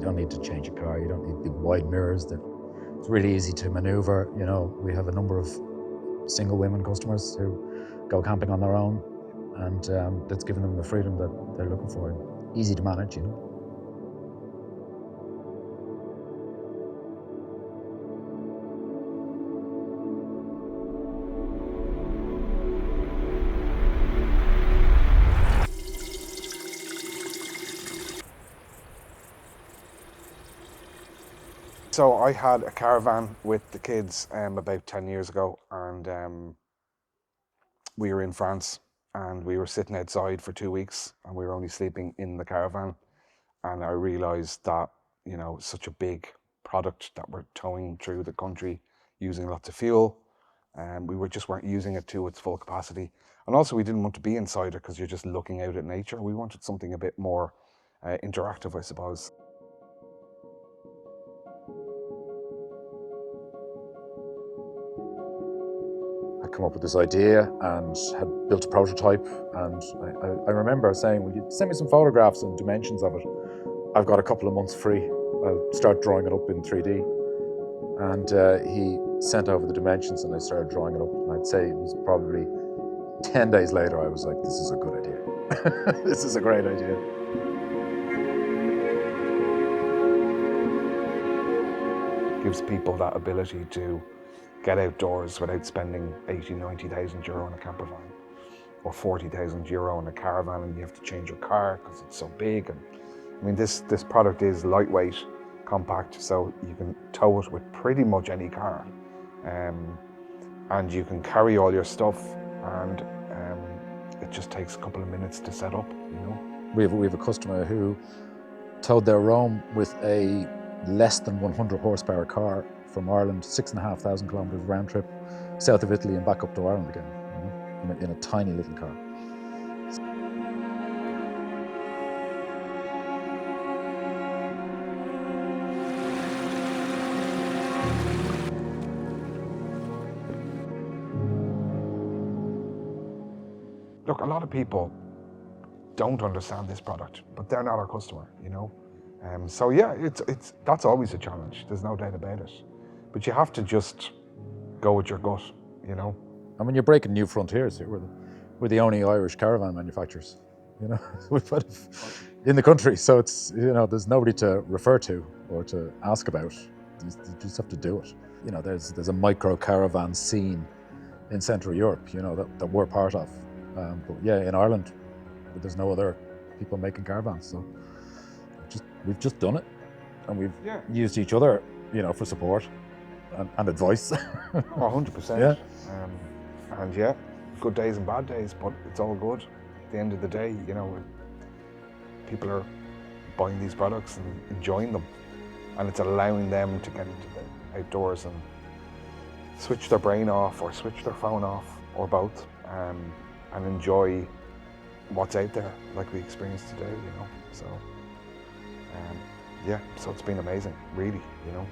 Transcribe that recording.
don't need to change a car. You don't need big wide mirrors. It's really easy to maneuver. You know, we have a number of single women customers who go camping on their own, and that's given them the freedom that they're looking for. Easy to manage, you know. So I had a caravan with the kids about 10 years ago, and we were in France, and we were sitting outside for 2 weeks, and we were only sleeping in the caravan. And I realized that, you know, such a big product that we're towing through the country using lots of fuel, and we weren't using it to its full capacity. And also we didn't want to be inside it because you're just looking out at nature. We wanted something a bit more interactive, I suppose. I come up with this idea and had built a prototype, and I remember saying, will you send me some photographs and dimensions of it? I've got a couple of months free. I'll start drawing it up in 3D. And he sent over the dimensions and I started drawing it up. And I'd say it was probably 10 days later, I was like, this is a good idea. This is a great idea. Gives people that ability to get outdoors without spending 80, 90,000 euro on a camper van, or 40,000 euro on a caravan, and you have to change your car because it's so big. And I mean, this product is lightweight, compact, so you can tow it with pretty much any car, and you can carry all your stuff, and it just takes a couple of minutes to set up, you know. We have a customer who towed their Rome with a less than 100 horsepower car from Ireland, 6,500 kilometres round trip, south of Italy and back up to Ireland again, you know, in a tiny little car. Look, a lot of people don't understand this product, but they're not our customer, you know. So yeah, that's always a challenge. There's no doubt about it. But you have to just go with your gut, you know. I mean, you're breaking new frontiers here. We're the only Irish caravan manufacturers, you know, in the country. So it's, you know, there's nobody to refer to or to ask about. You just have to do it. You know, there's a micro caravan scene in Central Europe, you know, that we're part of. But yeah, in Ireland, there's no other people making caravans. So we've just done it, and we've used each other, you know, for support and advice. 100%. Yeah. And yeah, good days and bad days, but it's all good. At the end of the day, you know, people are buying these products and enjoying them, and it's allowing them to get into the outdoors and switch their brain off or switch their phone off, or both, and enjoy what's out there like we experienced today, you know. So yeah, so it's been amazing, really, you know.